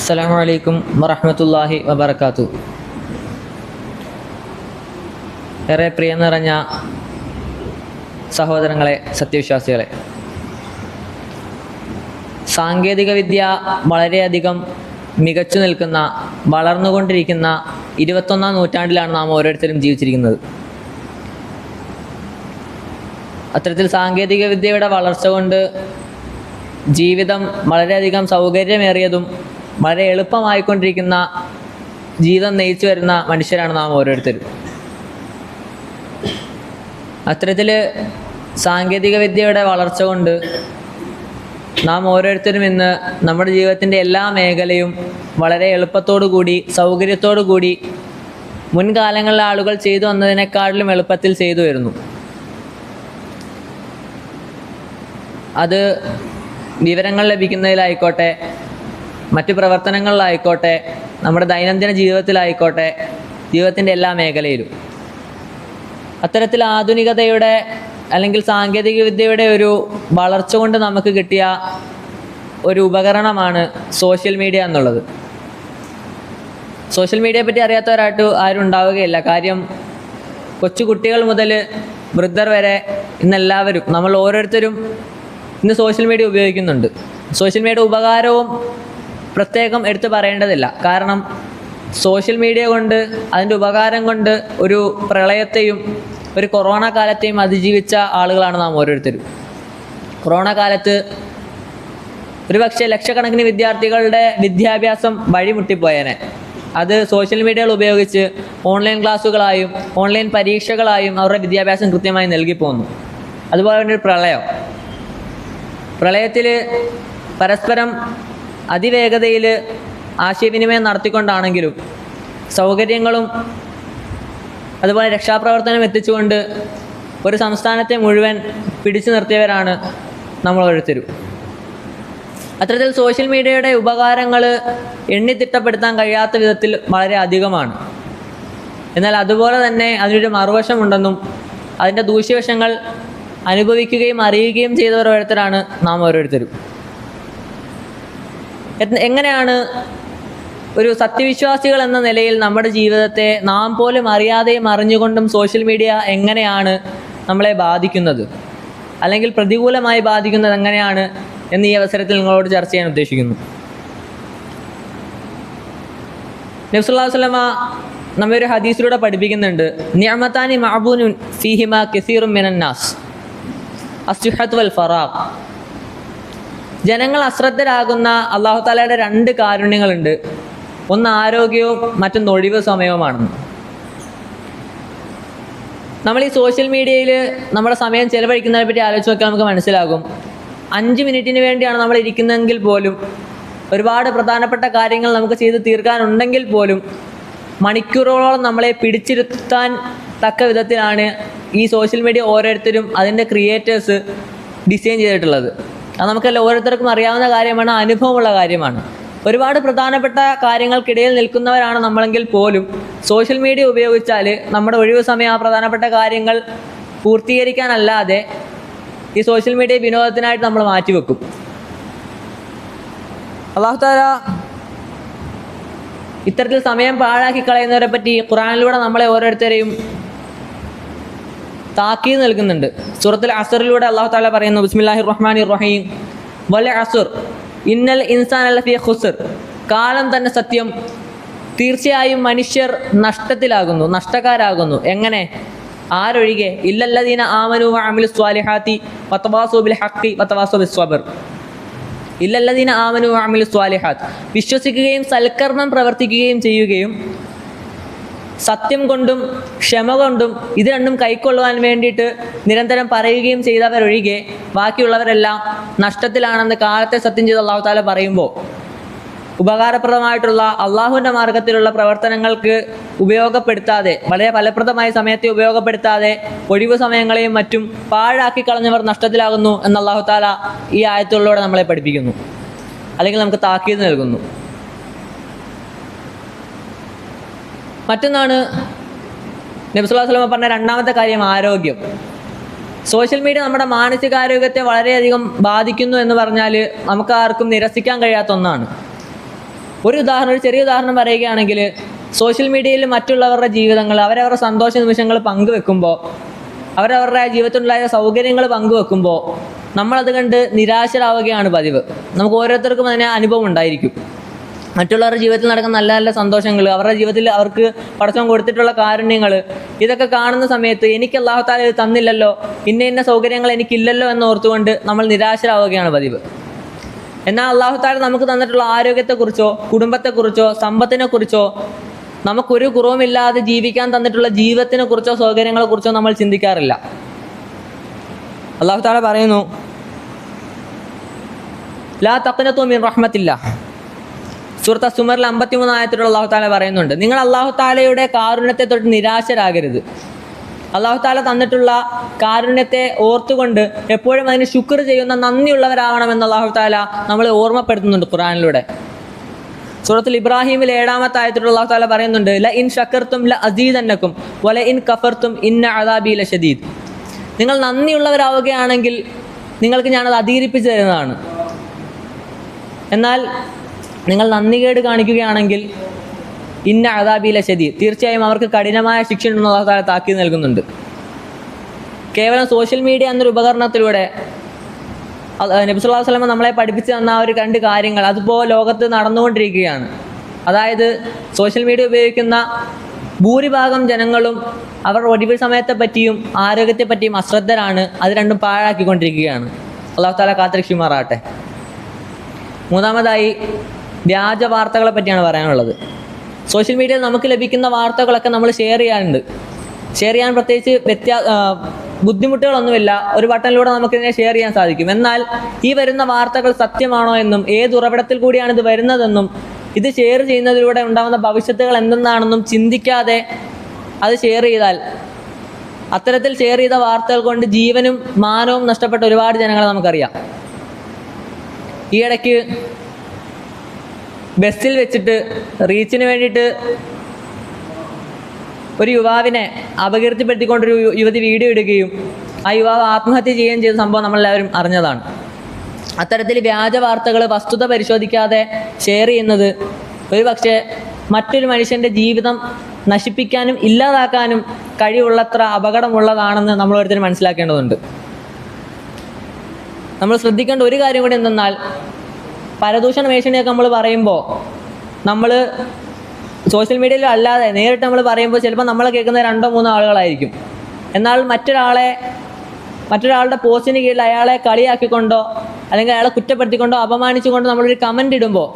അസ്സലാമു അലൈക്കും വറഹ്മത്തുള്ളാഹി വബറകാതുഹു. ഏറെ പ്രിയം നിറഞ്ഞ സഹോദരങ്ങളെ, സത്യവിശ്വാസികളെ, സാങ്കേതികവിദ്യ വളരെയധികം മികച്ചു നിൽക്കുന്ന, വളർന്നുകൊണ്ടിരിക്കുന്ന 21ാം നൂറ്റാണ്ടിലാണ് നാം ഓരോരുത്തരും ജീവിച്ചിരിക്കുന്നത്. അത്തരത്തിൽ സാങ്കേതികവിദ്യയുടെ വളർച്ച കൊണ്ട് ജീവിതം വളരെയധികം സൗകര്യമേറിയതും വളരെ എളുപ്പമായിക്കൊണ്ടിരിക്കുന്ന ജീവിതം നയിച്ചു വരുന്ന മനുഷ്യരാണ് നാം ഓരോരുത്തരും. അത്തരത്തിൽ സാങ്കേതികവിദ്യയുടെ വളർച്ച കൊണ്ട് നാം ഓരോരുത്തരും ഇന്ന് നമ്മുടെ ജീവിതത്തിൻ്റെ എല്ലാ മേഖലയും വളരെ എളുപ്പത്തോടു കൂടി, സൗകര്യത്തോടു കൂടി മുൻകാലങ്ങളിലെ ആളുകൾ ചെയ്തു വന്നതിനേക്കാളിലും എളുപ്പത്തിൽ ചെയ്തു വരുന്നു. അത് വിവരങ്ങൾ ലഭിക്കുന്നതിലായിക്കോട്ടെ, മറ്റു പ്രവർത്തനങ്ങളിലായിക്കോട്ടെ, നമ്മുടെ ദൈനംദിന ജീവിതത്തിലായിക്കോട്ടെ, ജീവിതത്തിൻ്റെ എല്ലാ മേഖലയിലും. അത്തരത്തിൽ ആധുനികതയുടെ അല്ലെങ്കിൽ സാങ്കേതികവിദ്യയുടെ ഒരു വളർച്ച കൊണ്ട് നമുക്ക് കിട്ടിയ ഒരു ഉപകരണമാണ് സോഷ്യൽ മീഡിയ എന്നുള്ളത്. സോഷ്യൽ മീഡിയയെ പറ്റി അറിയാത്തവരായിട്ട് ആരും ഉണ്ടാവുകയില്ല. കാര്യം കൊച്ചു കുട്ടികൾ മുതൽ വൃദ്ധർ വരെ ഇന്നെല്ലാവരും, നമ്മൾ ഓരോരുത്തരും ഇന്ന് സോഷ്യൽ മീഡിയ ഉപയോഗിക്കുന്നുണ്ട്. സോഷ്യൽ മീഡിയ ഉപകാരവും പ്രത്യേകം എടുത്തു പറയേണ്ടതില്ല. കാരണം സോഷ്യൽ മീഡിയ കൊണ്ട്, അതിൻ്റെ ഉപകാരം കൊണ്ട് ഒരു പ്രളയത്തെയും ഒരു കൊറോണ കാലത്തെയും അതിജീവിച്ച ആളുകളാണ് നാം ഓരോരുത്തരും. കൊറോണ കാലത്ത് ഒരുപക്ഷെ ലക്ഷക്കണക്കിന് വിദ്യാർത്ഥികളുടെ വിദ്യാഭ്യാസം വഴിമുട്ടിപ്പോയേനെ. അത് സോഷ്യൽ മീഡിയകൾ ഉപയോഗിച്ച് ഓൺലൈൻ ക്ലാസ്സുകളായും ഓൺലൈൻ പരീക്ഷകളായും അവരുടെ വിദ്യാഭ്യാസം കൃത്യമായി നൽകിപ്പോന്നു. അതുപോലെ തന്നെ ഒരു പ്രളയത്തിൽ പരസ്പരം അതിവേഗതയിൽ ആശയവിനിമയം നടത്തിക്കൊണ്ടാണെങ്കിലും സൗകര്യങ്ങളും അതുപോലെ രക്ഷാപ്രവർത്തനം എത്തിച്ചുകൊണ്ട് ഒരു സംസ്ഥാനത്തെ മുഴുവൻ പിടിച്ചു നിർത്തിയവരാണ് നമ്മൾ ഓരോരുത്തരും. അത്തരത്തിൽ സോഷ്യൽ മീഡിയയുടെ ഉപകാരങ്ങൾ എണ്ണിത്തിട്ടപ്പെടുത്താൻ കഴിയാത്ത വിധത്തിൽ വളരെ അധികമാണ്. എന്നാൽ അതുപോലെ തന്നെ അതിനൊരു മറുവശമുണ്ടെന്നും അതിൻ്റെ ദൂഷ്യവശങ്ങൾ അനുഭവിക്കുകയും അറിയുകയും ചെയ്തവർ ഓരോരുത്തരാണ് നാം ഓരോരുത്തരും. എങ്ങനെയാണ് ഒരു സത്യവിശ്വാസികൾ എന്ന നിലയിൽ നമ്മുടെ ജീവിതത്തെ നാം പോലും അറിയാതെയും അറിഞ്ഞുകൊണ്ടും സോഷ്യൽ മീഡിയ എങ്ങനെയാണ് നമ്മളെ ബാധിക്കുന്നത്, അല്ലെങ്കിൽ പ്രതികൂലമായി ബാധിക്കുന്നത് എങ്ങനെയാണ് എന്ന് ഈ അവസരത്തിൽ നിങ്ങളോട് ചർച്ച ചെയ്യാൻ ഉദ്ദേശിക്കുന്നു. നബി സല്ലല്ലാഹു അലൈഹി വസല്ലമ നമ്മെ ഒരു ഹദീസിലൂടെ പഠിപ്പിക്കുന്നുണ്ട്, നിഅമതാനി മഅബൂനുൻ ഫീഹിമാ കസീറുൻ മിനന്നാസ് അസ്സുഹത്ത് വൽ ഫറാഖ്. ജനങ്ങൾ അശ്രദ്ധരാകുന്ന അല്ലാഹു തആലയുടെ 2 കാരുണ്യങ്ങളുണ്ട്. ഒന്ന് ആരോഗ്യവും മറ്റൊന്ന് ഒഴിവ് സമയവുമാണെന്ന്. നമ്മൾ ഈ സോഷ്യൽ മീഡിയയിൽ നമ്മുടെ സമയം ചെലവഴിക്കുന്നതിനെ പറ്റി ആലോചിച്ച് നോക്കിയാൽ നമുക്ക് മനസ്സിലാകും. 5 മിനിറ്റിന് വേണ്ടിയാണ് നമ്മൾ ഇരിക്കുന്നതെങ്കിൽ പോലും, ഒരുപാട് പ്രധാനപ്പെട്ട കാര്യങ്ങൾ നമുക്ക് ചെയ്ത് തീർക്കാനുണ്ടെങ്കിൽ പോലും മണിക്കൂറുകളോളം നമ്മളെ പിടിച്ചിരുത്താൻ തക്ക വിധത്തിലാണ് ഈ സോഷ്യൽ മീഡിയ ഓരോരുത്തരും അതിൻ്റെ ക്രിയേറ്റേഴ്സ് ഡിസൈൻ ചെയ്തിട്ടുള്ളത്. അത് നമുക്കെല്ലാം ഓരോരുത്തർക്കും അറിയാവുന്ന കാര്യമാണ്, അനുഭവമുള്ള കാര്യമാണ്. ഒരുപാട് പ്രധാനപ്പെട്ട കാര്യങ്ങൾക്കിടയിൽ നിൽക്കുന്നവരാണ് നമ്മളെങ്കിൽ പോലും സോഷ്യൽ മീഡിയ ഉപയോഗിച്ചാൽ നമ്മുടെ ഒഴിവ് സമയം ആ പ്രധാനപ്പെട്ട കാര്യങ്ങൾ പൂർത്തീകരിക്കാനല്ലാതെ ഈ സോഷ്യൽ മീഡിയ വിനോദത്തിനായിട്ട് നമ്മൾ മാറ്റിവെക്കും. അല്ലാഹു തആല ഇത്തരത്തിൽ സമയം പാഴാക്കി കളയുന്നവരെ പറ്റി ഖുർആനിലൂടെ നമ്മളെ ഓരോരുത്തരെയും താക്കീത് നൽകുന്നുണ്ട്. സൂറത്തുൽ അസ്റിലൂടെ അല്ലാഹു തആല പറയുന്നു, ബിസ്മില്ലാഹിർ റഹ്മാനിർ റഹീം, വൽ അസ്ർ ഇന്നൽ ഇൻസാന ലഫീ ഖുസ്ർ. കാലം തന്നെ സത്യം, തീർച്ചയായും മനുഷ്യർ നഷ്ടത്തിലാകുന്നു, നഷ്ടക്കാരാകുന്നു. എങ്ങനെ? ആരൊഴികെ? ഇല്ലല്ലദീന ആമനു വഅമിലുസ് സ്വാലിഹാത്തി വതവാസൂ ബിൽ ഹഖ് വതവാസൂ ബിസ് സ്വബ്ർ. ഇല്ലല്ലദീന ആമനു വഅമിലുസ് സ്വാലിഹാത്ത്, വിശ്വസിക്കുകയും സൽക്കർമ്മം പ്രവർത്തിക്കുകയും ചെയ്യുകയും സത്യം കൊണ്ടും ക്ഷമ കൊണ്ടും ഇത് രണ്ടും കൈക്കൊള്ളുവാൻ വേണ്ടിയിട്ട് നിരന്തരം പറയുകയും ചെയ്തവരൊഴികെ ബാക്കിയുള്ളവരെല്ലാം നഷ്ടത്തിലാണെന്ന് കാലത്തെ സത്യം ചെയ്ത് അല്ലാഹു തആല പറയുമ്പോൾ, ഉപകാരപ്രദമായിട്ടുള്ള അള്ളാഹുവിൻ്റെ മാർഗത്തിലുള്ള പ്രവർത്തനങ്ങൾക്ക് ഉപയോഗപ്പെടുത്താതെ, വളരെ ഫലപ്രദമായ സമയത്തെ ഉപയോഗപ്പെടുത്താതെ ഒഴിവു സമയങ്ങളെയും മറ്റും പാഴാക്കി കളഞ്ഞവർ നഷ്ടത്തിലാകുന്നു എന്ന് അല്ലാഹു തആല ഈ ആയത്തുകളിലൂടെ നമ്മളെ പഠിപ്പിക്കുന്നു, അല്ലെങ്കിൽ നമുക്ക് താക്കീത് നൽകുന്നു. മറ്റൊന്നാണ് നബി സല്ലല്ലാഹു അലൈഹി വസല്ലം പറഞ്ഞ 2ാമത്തെ കാര്യം, ആരോഗ്യം. സോഷ്യൽ മീഡിയ നമ്മുടെ മാനസികാരോഗ്യത്തെ വളരെയധികം ബാധിക്കുന്നു എന്ന് പറഞ്ഞാൽ നമുക്ക് ആർക്കും നിരസിക്കാൻ കഴിയാത്ത ഒന്നാണ്. ഒരു ചെറിയ ഉദാഹരണം പറയുകയാണെങ്കിൽ, സോഷ്യൽ മീഡിയയിൽ മറ്റുള്ളവരുടെ ജീവിതങ്ങൾ, അവരവരുടെ സന്തോഷ നിമിഷങ്ങൾ പങ്കുവെക്കുമ്പോൾ, അവരവരുടെ ജീവിതത്തിലുണ്ടായ സൗകര്യങ്ങൾ പങ്കുവെക്കുമ്പോൾ നമ്മളത് കണ്ട് നിരാശരാവുകയാണ് പതിവ്. നമുക്ക് ഓരോരുത്തർക്കും അതിന് അനുഭവം ഉണ്ടായിരിക്കും. മറ്റുള്ളവരുടെ ജീവിതത്തിൽ നടക്കുന്ന നല്ല നല്ല സന്തോഷങ്ങൾ, അവരുടെ ജീവിതത്തിൽ അവർക്ക് പടച്ചവൻ കൊടുത്തിട്ടുള്ള കാരുണ്യങ്ങൾ, ഇതൊക്കെ കാണുന്ന സമയത്ത് എനിക്ക് അല്ലാഹു തആല ഇത് തന്നില്ലല്ലോ, ഇന്ന സൗകര്യങ്ങൾ എനിക്കില്ലല്ലോ എന്ന് ഓർത്തുകൊണ്ട് നമ്മൾ നിരാശരാവുകയാണ് പതിവ്. എന്നാൽ അല്ലാഹു തആല നമുക്ക് തന്നിട്ടുള്ള ആരോഗ്യത്തെക്കുറിച്ചോ കുടുംബത്തെക്കുറിച്ചോ സമ്പത്തിനെക്കുറിച്ചോ നമുക്കൊരു കുറവുമില്ലാതെ ജീവിക്കാൻ തന്നിട്ടുള്ള ജീവിതത്തിനെ കുറിച്ചോ സൗകര്യങ്ങളെ കുറിച്ചോ നമ്മൾ ചിന്തിക്കാറില്ല. അല്ലാഹു തആല പറയുന്നു, ലാ തഖ്നതു മിൻ റഹ്മത്തില്ലാഹ്. സൂറത്ത് സുമറിൽ 53 ആയത്തിലുള്ള അല്ലാഹു തആല പറയുന്നുണ്ട്, നിങ്ങൾ അല്ലാഹു തആലയുടെ കാരുണ്യത്തെ തൊട്ട് നിരാശരാകരുത്. അല്ലാഹു തആല തന്നിട്ടുള്ള കാരുണ്യത്തെ ഓർത്തുകൊണ്ട് എപ്പോഴും അതിന് ശുക്ർ ചെയ്യുന്ന നന്ദിയുള്ളവരാവണമെന്ന് അല്ലാഹു തആല നമ്മളെ ഓർമ്മപ്പെടുത്തുന്നുണ്ട് ഖുർആനിലൂടെ. സൂറത്തുൽ ഇബ്രാഹിമിൽ 7-ാമത്തെ ആയത്തിലുള്ള അല്ലാഹു തആല പറയുന്നുണ്ട്, ല ഇൻ ശക്കർതും ല അസീദന്നകും വല ഇൻ കഫർതും ഇന്ന അദാബി ലശദീദ്. നിങ്ങൾ നന്ദിയുള്ളവരാവുകയാണെങ്കിൽ നിങ്ങൾക്ക് ഞാനത് അധികരിപ്പിച്ചു തരുന്നതാണ്. എന്നാൽ നിങ്ങൾ നന്ദികേട് കാണിക്കുകയാണെങ്കിൽ ഇന്ന അദാബി ലശദീദ്, തീർച്ചയായും അവർക്ക് കഠിനമായ ശിക്ഷ ഉണ്ടെന്ന് അല്ലാഹു തആല താക്കീത് നൽകുന്നുണ്ട്. കേവലം സോഷ്യൽ മീഡിയ എന്നൊരു ഉപകരണത്തിലൂടെ നബി സല്ലല്ലാഹു അലൈഹി വസല്ലം നമ്മളെ പഠിപ്പിച്ചു തന്ന ആ ഒരു 2 കാര്യങ്ങൾ അതിപ്പോൾ ലോകത്ത് നടന്നുകൊണ്ടിരിക്കുകയാണ്. അതായത് സോഷ്യൽ മീഡിയ ഉപയോഗിക്കുന്ന ഭൂരിഭാഗം ജനങ്ങളും അവർ ഒഴിവ് സമയത്തെ പറ്റിയും ആരോഗ്യത്തെ പറ്റിയും അശ്രദ്ധരാണ്. അത് രണ്ടും പാഴാക്കിക്കൊണ്ടിരിക്കുകയാണ്. അല്ലാഹു തആല കാത്തുരക്ഷിക്കുമാറാകട്ടെ. മൂന്നാമതായി വ്യാജ വാർത്തകളെ പറ്റിയാണ് പറയാനുള്ളത്. സോഷ്യൽ മീഡിയയിൽ നമുക്ക് ലഭിക്കുന്ന വാർത്തകളൊക്കെ നമ്മൾ ഷെയർ ചെയ്യാറുണ്ട്. ഷെയർ ചെയ്യാൻ പ്രത്യേകിച്ച് ബുദ്ധിമുട്ടുകളൊന്നുമില്ല. ഒരു ബട്ടണിലൂടെ നമുക്കിതിനെ ഷെയർ ചെയ്യാൻ സാധിക്കും. എന്നാൽ ഈ വരുന്ന വാർത്തകൾ സത്യമാണോ എന്നും ഏത് ഉറവിടത്തിൽ കൂടിയാണ് ഇത് വരുന്നതെന്നും ഇത് ഷെയർ ചെയ്യുന്നതിലൂടെ ഉണ്ടാകുന്ന ഭവിഷ്യത്തുകൾ എന്തെന്നാണെന്നും ചിന്തിക്കാതെ അത് ഷെയർ ചെയ്താൽ, അത്തരത്തിൽ ഷെയർ ചെയ്ത വാർത്തകൾ കൊണ്ട് ജീവനും മാനവും നഷ്ടപ്പെട്ട ഒരുപാട് ജനങ്ങളെ നമുക്കറിയാം. ഈയിടയ്ക്ക് ബസ്സിൽ വെച്ചിട്ട് റീച്ചിന് വേണ്ടിയിട്ട് ഒരു യുവാവിനെ അപകീർത്തിപ്പെടുത്തിക്കൊണ്ടൊരു യുവതി വീഡിയോ ഇടുകയും ആ യുവാവ് ആത്മഹത്യ ചെയ്യുകയും ചെയ്ത സംഭവം നമ്മളെല്ലാവരും അറിഞ്ഞതാണ്. അത്തരത്തിൽ വ്യാജ വാർത്തകൾ വസ്തുത പരിശോധിക്കാതെ ഷെയർ ചെയ്യുന്നത് ഒരുപക്ഷെ മറ്റൊരു മനുഷ്യൻ്റെ ജീവിതം നശിപ്പിക്കാനും ഇല്ലാതാക്കാനും കഴിവുള്ളത്ര അപകടമുള്ളതാണെന്ന് നമ്മൾ ഓരോരുത്തരും മനസ്സിലാക്കേണ്ടതുണ്ട്. നമ്മൾ ശ്രദ്ധിക്കേണ്ട ഒരു കാര്യം കൂടി എന്തെന്നാൽ, പരദൂഷണ ഭീഷണിയൊക്കെ നമ്മൾ പറയുമ്പോൾ നമ്മൾ സോഷ്യൽ മീഡിയയിൽ അല്ലാതെ നേരിട്ട് നമ്മൾ പറയുമ്പോൾ ചിലപ്പോൾ നമ്മളെ കേൾക്കുന്ന 2-3 ആളുകളായിരിക്കും. എന്നാൽ മറ്റൊരാളുടെ പോസ്റ്റിന് കീഴിൽ അയാളെ കളിയാക്കിക്കൊണ്ടോ അല്ലെങ്കിൽ അയാളെ കുറ്റപ്പെടുത്തിക്കൊണ്ടോ അപമാനിച്ചുകൊണ്ടോ നമ്മളൊരു കമൻ്റ് ഇടുമ്പോൾ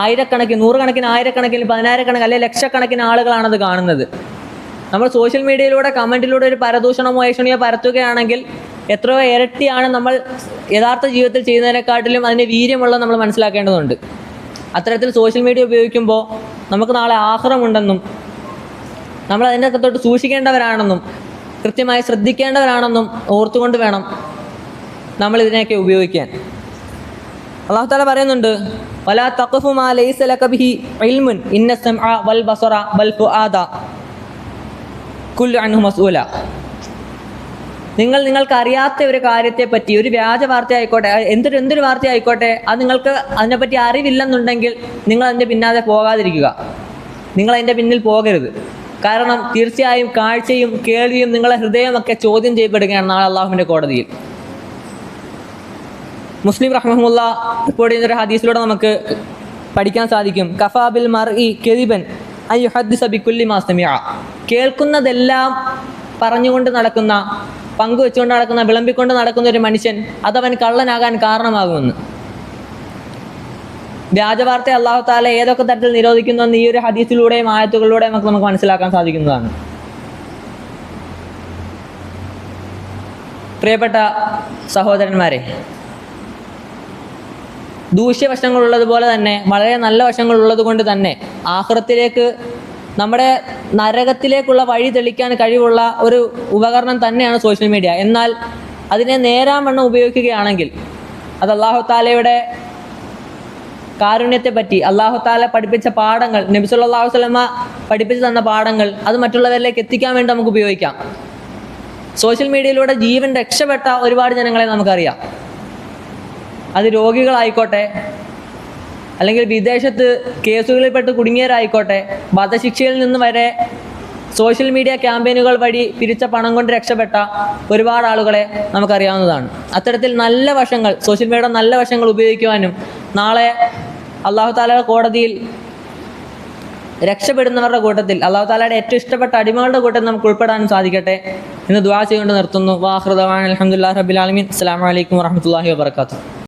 ആയിരക്കണക്കിന്, നൂറുകണക്കിന്, ആയിരക്കണക്കിന്, പതിനായിരക്കണക്കിന് അല്ലെങ്കിൽ ലക്ഷക്കണക്കിന് ആളുകളാണത് കാണുന്നത്. നമ്മൾ സോഷ്യൽ മീഡിയയിലൂടെ കമൻറ്റിലൂടെ ഒരു പരദൂഷണമോ ഭീഷണിയോ പരത്തുകയാണെങ്കിൽ എത്രയോ ഇരട്ടിയാണ് നമ്മൾ യഥാർത്ഥ ജീവിതത്തിൽ ചെയ്യുന്നതിനെക്കാട്ടിലും അതിന് വീര്യമുള്ളത് നമ്മൾ മനസ്സിലാക്കേണ്ടതുണ്ട്. അത്തരത്തിൽ സോഷ്യൽ മീഡിയ ഉപയോഗിക്കുമ്പോൾ നമുക്ക് നാളെ ആഖിറമുണ്ടെന്നും നമ്മൾ അതിൻ്റെ തൊട്ട് സൂക്ഷിക്കേണ്ടവരാണെന്നും കൃത്യമായി ശ്രദ്ധിക്കേണ്ടവരാണെന്നും ഓർത്തുകൊണ്ട് വേണം നമ്മൾ ഇതിനെയൊക്കെ ഉപയോഗിക്കാൻ. അല്ലാഹു തആല പറയുന്നുണ്ട്, വലാ തഖഫു മാ ലൈസ ലക ബിഹി ഇൽമുൻ ഇന്ന സമഅ വൽ ബസറ വൽ ഫുആദ കുല്ലു അൻഹു മസ്ഊല. നിങ്ങൾക്ക് അറിയാത്ത ഒരു കാര്യത്തെ പറ്റി, ഒരു വ്യാജ വാർത്ത ആയിക്കോട്ടെ, എന്തൊരു വാർത്ത ആയിക്കോട്ടെ, അത് നിങ്ങൾക്ക് അതിനെപ്പറ്റി അറിവില്ലെന്നുണ്ടെങ്കിൽ നിങ്ങൾ അതിൻ്റെ പിന്നാലെ പോകാതിരിക്കുക. നിങ്ങൾ അതിൻ്റെ പിന്നിൽ പോകരുത്. കാരണം തീർച്ചയായും കാഴ്ചയും കേൾവിയും നിങ്ങളെ ഹൃദയമൊക്കെ ചോദ്യം ചെയ്യപ്പെടുകയാണ് നാളെ അള്ളാഹുവിൻ്റെ കോടതിയിൽ. മുസ്ലിം റഹ്മഹുല്ല റിപ്പോർട്ട് ചെയ്യുന്നൊരു ഹദീസിലൂടെ നമുക്ക് പഠിക്കാൻ സാധിക്കും, കഫാ ബിൽ മർഇ കദിബൻ അൻ യുഹദ്ദിസ ബികുല്ലി മാ സമിഅ. കേൾക്കുന്നതെല്ലാം പറഞ്ഞുകൊണ്ട് നടക്കുന്ന, പങ്കുവെച്ചുകൊണ്ട് നടക്കുന്ന, വിളമ്പിക്കൊണ്ട് നടക്കുന്ന ഒരു മനുഷ്യൻ അതവൻ കള്ളനാകാൻ കാരണമാകുമെന്ന്. വ്യാജവാർത്ത അല്ലാഹു തആല ഏതൊക്കെ തരത്തിൽ നിരോധിക്കുന്നുവെന്ന് ഈ ഒരു ഹദീസിലൂടെയും ആയത്തുകളിലൂടെയും നമുക്ക് മനസ്സിലാക്കാൻ സാധിക്കുന്നതാണ്. പ്രിയപ്പെട്ട സഹോദരന്മാരെ, ദൂഷ്യവശങ്ങളുള്ളതുപോലെ തന്നെ വളരെ നല്ല വശങ്ങളുള്ളത് കൊണ്ട് തന്നെ ആഖിറത്തിലേക്ക്, നമ്മുടെ നരകത്തിലേക്കുള്ള വഴി തെളിക്കാൻ കഴിവുള്ള ഒരു ഉപകരണം തന്നെയാണ് സോഷ്യൽ മീഡിയ. എന്നാൽ അതിനെ നേരാവണ്ണം ഉപയോഗിക്കുകയാണെങ്കിൽ അത് അല്ലാഹു തആലയുടെ കാരുണ്യത്തെ പറ്റി, അല്ലാഹു തആല പഠിപ്പിച്ച പാഠങ്ങൾ, നബി സല്ലല്ലാഹു അലൈഹി വസല്ലമ പഠിപ്പിച്ചു തന്ന പാഠങ്ങൾ അത് മറ്റുള്ളവരിലേക്ക് എത്തിക്കാൻ വേണ്ടി നമുക്ക് ഉപയോഗിക്കാം. സോഷ്യൽ മീഡിയയിലൂടെ ജീവൻ രക്ഷപ്പെട്ട ഒരുപാട് ജനങ്ങളെ നമുക്കറിയാം. അത് രോഗികളായിക്കോട്ടെ, അല്ലെങ്കിൽ വിദേശത്ത് കേസുകളിൽപ്പെട്ട് കുടുങ്ങിയവരായിക്കോട്ടെ, വധശിക്ഷയിൽ നിന്ന് വരെ സോഷ്യൽ മീഡിയ ക്യാമ്പയിനുകൾ വഴി പിരിച്ച പണം കൊണ്ട് രക്ഷപ്പെട്ട ഒരുപാട് ആളുകളെ നമുക്കറിയാവുന്നതാണ്. അത്തരത്തിൽ നല്ല വശങ്ങൾ, സോഷ്യൽ മീഡിയയുടെ നല്ല വശങ്ങൾ ഉപയോഗിക്കുവാനും നാളെ അള്ളാഹു താലയുടെ കോടതിയിൽ രക്ഷപ്പെടുന്നവരുടെ കൂട്ടത്തിൽ, അള്ളാഹു താലയുടെ ഏറ്റവും ഇഷ്ടപ്പെട്ട അടിമകളുടെ കൂട്ടത്തിൽ നമുക്ക് ഉൾപ്പെടാനും സാധിക്കട്ടെ എന്ന് ദുആ ചെയ്തുകൊണ്ട് നിർത്തുന്നു. വാഖിറു ദഅവാന അൽഹംദുലില്ലാഹി റബ്ബിൽ ആലമീൻ. അസ്സലാമു അലൈക്കും വറഹ്മത്തുള്ളാഹി വബറകാതുഹു.